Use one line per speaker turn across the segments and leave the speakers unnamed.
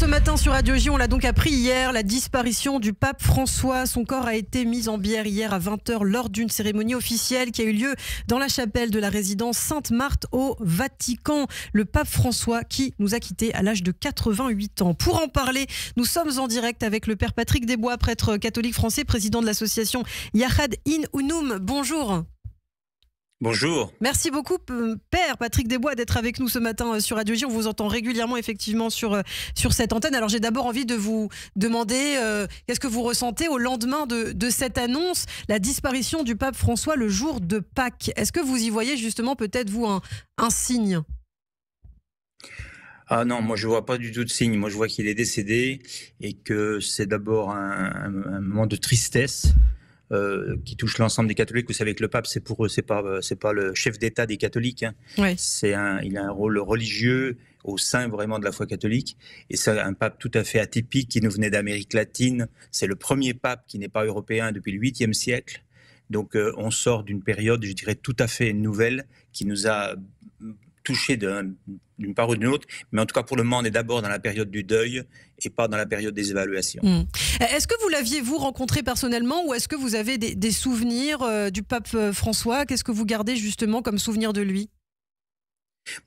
ce matin sur Radio J, on l'a donc appris hier, la disparition du pape François. Son corps a été mis en bière hier à 20h lors d'une cérémonie officielle qui a eu lieu dans la chapelle de la résidence Sainte-Marthe au Vatican. Le pape François qui nous a quittés à l'âge de 88 ans. Pour en parler, nous sommes en direct avec le père Patrick Desbois, prêtre catholique français, président de l'association Yachad in Unum. Bonjour.
Bonjour.
Merci beaucoup, Père Patrick Desbois, d'être avec nous ce matin sur Radio J. On vous entend régulièrement, effectivement, sur cette antenne. Alors, j'ai d'abord envie de vous demander qu'est-ce que vous ressentez au lendemain de cette annonce, la disparition du pape François le jour de Pâques. Est-ce que vous y voyez justement peut-être, vous, un signe ?
Ah non, moi je vois pas du tout de signe. Moi je vois qu'il est décédé et que c'est d'abord un moment de tristesse. Qui touche l'ensemble des catholiques. Vous savez que le pape, c'est pour eux, c'est pas le chef d'État des catholiques. Hein.
Ouais.
Il a un rôle religieux au sein vraiment de la foi catholique. Et c'est un pape tout à fait atypique qui nous venait d'Amérique latine. C'est le premier pape qui n'est pas européen depuis le 8e siècle. Donc on sort d'une période, je dirais, tout à fait nouvelle qui nous a touché d'une part ou d'une autre, mais en tout cas pour le moment on est d'abord dans la période du deuil et pas dans la période des évaluations.
Est-ce que vous l'aviez vous rencontré personnellement ou est-ce que vous avez des souvenirs du pape François ? Qu'est-ce que vous gardez justement comme souvenir de lui ?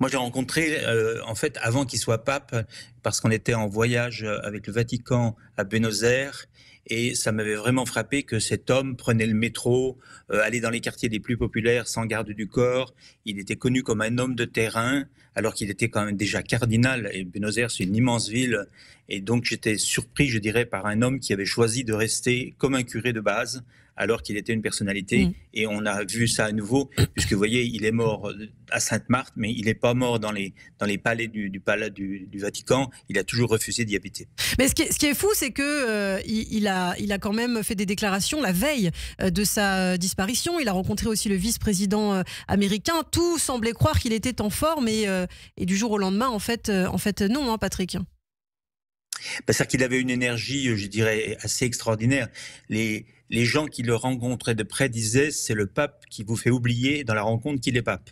Moi j'ai rencontré en fait avant qu'il soit pape parce qu'on était en voyage avec le Vatican à Buenos Aires. Et ça m'avait vraiment frappé que cet homme prenait le métro, allait dans les quartiers les plus populaires sans garde du corps. Il était connu comme un homme de terrain, alors qu'il était quand même déjà cardinal. Et Buenos Aires, c'est une immense ville. Et donc j'étais surpris, je dirais, par un homme qui avait choisi de rester comme un curé de base, alors qu'il était une personnalité. Et on a vu ça à nouveau, puisque vous voyez, il est mort à Sainte-Marthe, mais il n'est pas mort dans les palais du Vatican. Il a toujours refusé d'y habiter.
Mais ce qui est fou, c'est que il a quand même fait des déclarations la veille de sa disparition. Il a rencontré aussi le vice-président américain. Tout semblait croire qu'il était en forme et du jour au lendemain, en fait non, hein, Patrick.
C'est-à-dire qu'il avait une énergie, je dirais, assez extraordinaire. Les gens qui le rencontraient de près disaient c'est le pape qui vous fait oublier dans la rencontre qu'il est pape.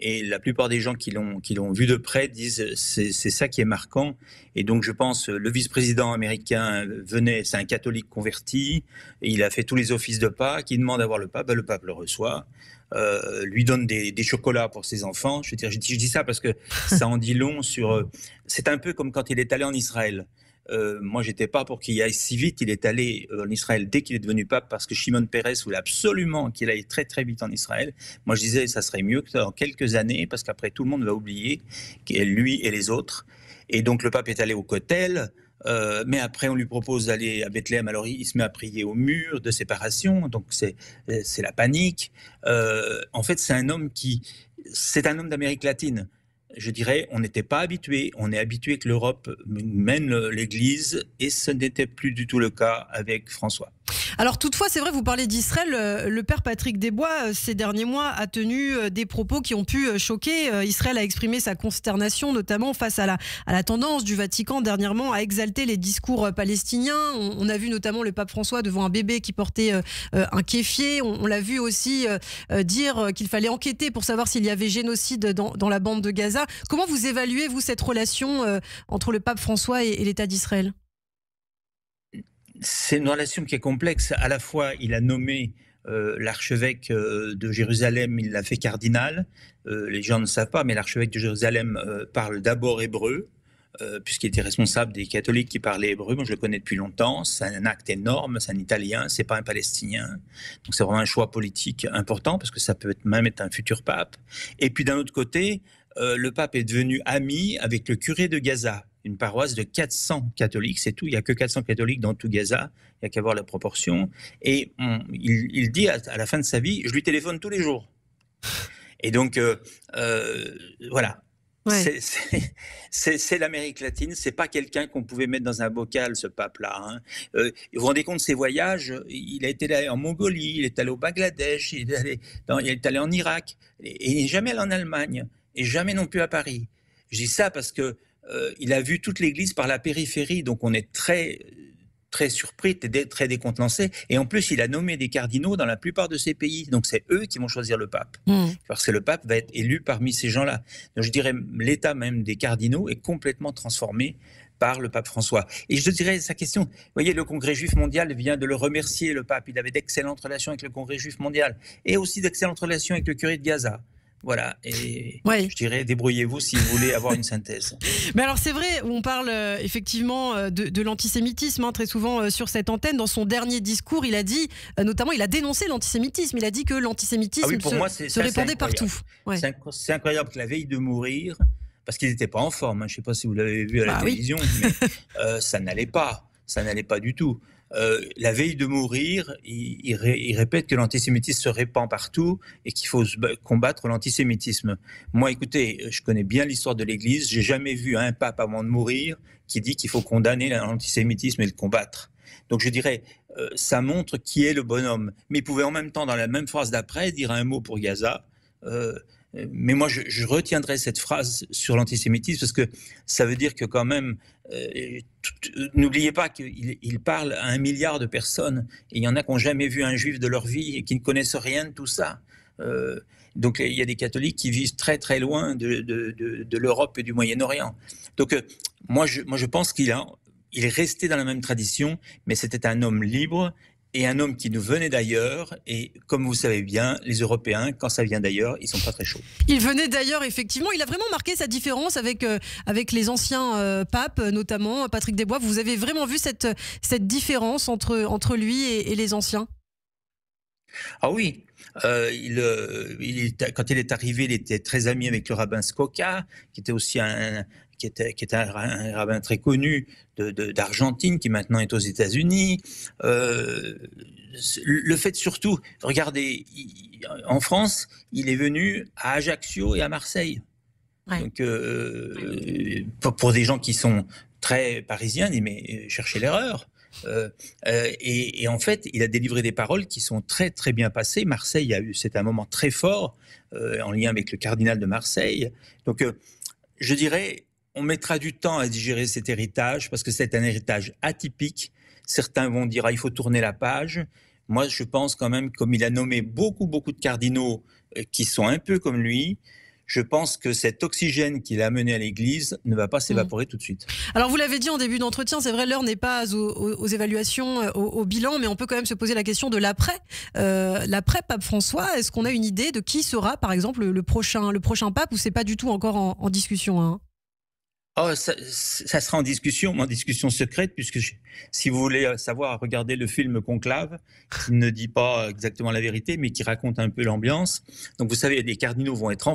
Et la plupart des gens qui l'ont vu de près disent c'est ça qui est marquant. Et donc je pense le vice-président américain c'est un catholique converti, et il a fait tous les offices de Pâques, il demande à voir le pape le reçoit. Lui donne des chocolats pour ses enfants. Je dis ça parce que ça en dit long sur... c'est un peu comme quand il est allé en Israël. Moi, j'étais pas pour qu'il aille si vite. Il est allé en Israël dès qu'il est devenu pape parce que Shimon Peres voulait absolument qu'il aille très très vite en Israël. Moi, je disais ça serait mieux que dans quelques années parce qu'après tout le monde va oublier lui et les autres. Et donc le pape est allé au Kotel. Mais après, on lui propose d'aller à Bethléem. Alors, il se met à prier au mur de séparation. Donc, c'est la panique. En fait, c'est un homme d'Amérique latine. Je dirais, on n'était pas habitué. On est habitué que l'Europe mène l'Église, et ce n'était plus du tout le cas avec François.
Alors toutefois, c'est vrai, vous parlez d'Israël, le père Patrick Desbois, ces derniers mois, a tenu des propos qui ont pu choquer. Israël a exprimé sa consternation, notamment face à la tendance du Vatican dernièrement à exalter les discours palestiniens. On a vu notamment le pape François devant un bébé qui portait un kéfier. On l'a vu aussi dire qu'il fallait enquêter pour savoir s'il y avait génocide dans la bande de Gaza. Comment vous évaluez, vous, cette relation entre le pape François et l'État d'Israël ?
C'est une relation qui est complexe. À la fois, il a nommé l'archevêque de Jérusalem, il l'a fait cardinal. Les gens ne savent pas, mais l'archevêque de Jérusalem parle d'abord hébreu, puisqu'il était responsable des catholiques qui parlaient hébreu. Moi, je le connais depuis longtemps. C'est un acte énorme. C'est un Italien, c'est pas un Palestinien. Donc, c'est vraiment un choix politique important, parce que ça peut même être un futur pape. Et puis, d'un autre côté, le pape est devenu ami avec le curé de Gaza, une paroisse de 400 catholiques, c'est tout. Il n'y a que 400 catholiques dans tout Gaza. Il n'y a qu'à voir la proportion. Et il dit à la fin de sa vie, je lui téléphone tous les jours. Et donc, voilà.
Ouais.
C'est l'Amérique latine. C'est pas quelqu'un qu'on pouvait mettre dans un bocal, ce pape-là. Hein. Vous vous rendez compte de ses voyages ? Il a été allé en Mongolie, il est allé au Bangladesh, il est allé en Irak, et il n'est jamais allé en Allemagne, et jamais non plus à Paris. Je dis ça parce que il a vu toute l'Église par la périphérie, donc on est très très surpris, très décontenancé. Et en plus, il a nommé des cardinaux dans la plupart de ces pays. Donc, c'est eux qui vont choisir le pape. Parce que le pape va être élu parmi ces gens-là. Donc, je dirais, l'état même des cardinaux est complètement transformé par le pape François. Et je dirais, sa question, vous voyez, le Congrès juif mondial vient de le remercier, le pape. Il avait d'excellentes relations avec le Congrès juif mondial et aussi d'excellentes relations avec le curé de Gaza. Voilà, et je dirais, débrouillez-vous si vous voulez avoir une synthèse.
Mais alors c'est vrai, on parle effectivement de l'antisémitisme très souvent sur cette antenne. Dans son dernier discours, il a dit, notamment, il a dénoncé l'antisémitisme. Il a dit que l'antisémitisme se répandait partout. Ouais.
C'est incroyable que la veille de mourir, parce qu'il n'était pas en forme, je ne sais pas si vous l'avez vu à la télévision, mais ça n'allait pas du tout. La veille de mourir, il répète que l'antisémitisme se répand partout et qu'il faut combattre l'antisémitisme. Moi, écoutez, je connais bien l'histoire de l'Église. J'ai jamais vu un pape avant de mourir qui dit qu'il faut condamner l'antisémitisme et le combattre. Donc je dirais, ça montre qui est le bonhomme. Mais il pouvait en même temps, dans la même phrase d'après, dire un mot pour Gaza. Mais moi, je retiendrai cette phrase sur l'antisémitisme parce que ça veut dire que quand même, n'oubliez pas qu'il parle à 1 milliard de personnes et il y en a qui n'ont jamais vu un juif de leur vie et qui ne connaissent rien de tout ça. Donc il y a des catholiques qui vivent très très loin de l'Europe et du Moyen-Orient. Donc moi je pense qu'il est resté dans la même tradition, mais c'était un homme libre et un homme qui nous venait d'ailleurs. Et comme vous savez bien, les Européens, quand ça vient d'ailleurs, ils sont pas très chauds.
Il venait d'ailleurs, effectivement. Il a vraiment marqué sa différence avec les anciens papes, notamment Patrick Desbois. Vous avez vraiment vu cette différence entre lui et les anciens?
Ah oui, quand il est arrivé, il était très ami avec le rabbin Skoka, qui était aussi un rabbin très connu d'Argentine, qui maintenant est aux États-Unis. Le fait surtout, regardez, en France, il est venu à Ajaccio et à Marseille. Ouais. Donc, pour des gens qui sont très parisiens, mais cherchez l'erreur. Et en fait, il a délivré des paroles qui sont très très bien passées. Marseille c'est un moment très fort en lien avec le cardinal de Marseille. Donc, je dirais, on mettra du temps à digérer cet héritage parce que c'est un héritage atypique. Certains vont dire il faut tourner la page. Moi, je pense quand même, comme il a nommé beaucoup de cardinaux qui sont un peu comme lui, je pense que cet oxygène qu'il a amené à l'Église ne va pas s'évaporer tout de suite.
Alors vous l'avez dit en début d'entretien, c'est vrai, l'heure n'est pas aux évaluations, au bilan, mais on peut quand même se poser la question de l'après. L'après Pape François, est-ce qu'on a une idée de qui sera, par exemple, le prochain pape, ou c'est pas du tout encore en discussion
Oh, ça sera en discussion secrète, puisque si vous voulez savoir, regardez le film Conclave, qui ne dit pas exactement la vérité, mais qui raconte un peu l'ambiance. Donc vous savez, les cardinaux vont être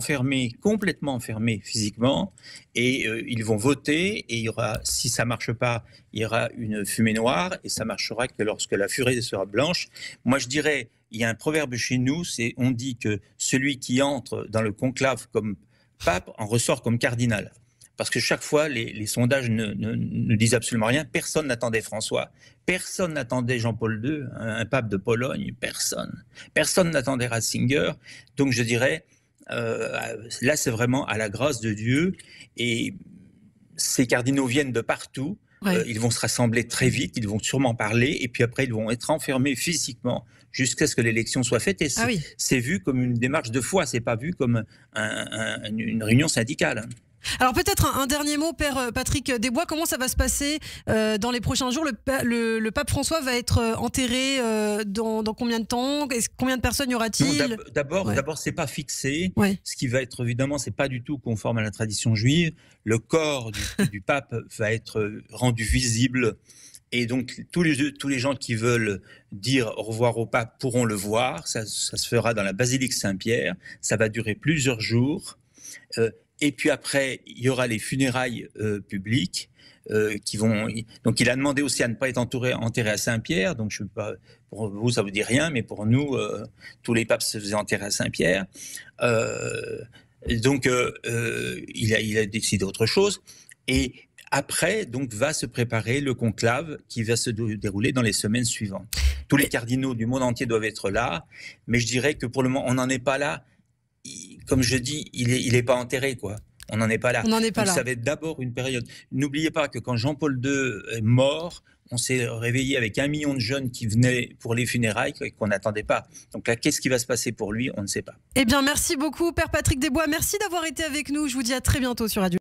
complètement enfermés physiquement, et ils vont voter, et il y aura, si ça marche pas, il y aura une fumée noire, et ça marchera que lorsque la furée sera blanche. Moi je dirais, il y a un proverbe chez nous, on dit que celui qui entre dans le conclave comme pape en ressort comme cardinal. Parce que chaque fois, les sondages ne disent absolument rien. Personne n'attendait François. Personne n'attendait Jean-Paul II, un pape de Pologne. Personne. Personne n'attendait Ratzinger. Donc je dirais, là c'est vraiment à la grâce de Dieu. Et ces cardinaux viennent de partout. Ouais. Ils vont se rassembler très vite. Ils vont sûrement parler. Et puis après, ils vont être enfermés physiquement jusqu'à ce que l'élection soit faite. Et c'est vu comme une démarche de foi. C'est pas vu comme une réunion syndicale.
Alors peut-être un dernier mot, Père Patrick Desbois, comment ça va se passer dans les prochains jours? Le pape François va être enterré dans combien de temps? Combien de personnes y aura-t-il?
D'abord, c'est pas fixé. Ouais. Ce qui va être, évidemment, c'est pas du tout conforme à la tradition juive. Le corps du pape va être rendu visible. Et donc, tous les gens qui veulent dire au revoir au pape pourront le voir. Ça se fera dans la basilique Saint-Pierre. Ça va durer plusieurs jours. Et puis après, il y aura les funérailles publiques qui vont. Donc, il a demandé aussi à ne pas être enterré à Saint-Pierre. Donc, je sais pas, pour vous, ça vous dit rien, mais pour nous, tous les papes se faisaient enterrer à Saint-Pierre. Donc, il a décidé autre chose. Et après, donc, va se préparer le conclave qui va se dérouler dans les semaines suivantes. Tous les cardinaux du monde entier doivent être là, mais je dirais que pour le moment, on n'en est pas là. Comme je dis, il est pas enterré, quoi. On n'en est pas là.
On n'en est pas là.
Ça va être d'abord une période. N'oubliez pas que quand Jean-Paul II est mort, on s'est réveillé avec 1 million de jeunes qui venaient pour les funérailles et qu'on n'attendait pas. Donc là, qu'est-ce qui va se passer pour lui? On ne sait pas.
Eh bien, merci beaucoup, Père Patrick Desbois. Merci d'avoir été avec nous. Je vous dis à très bientôt sur Radio.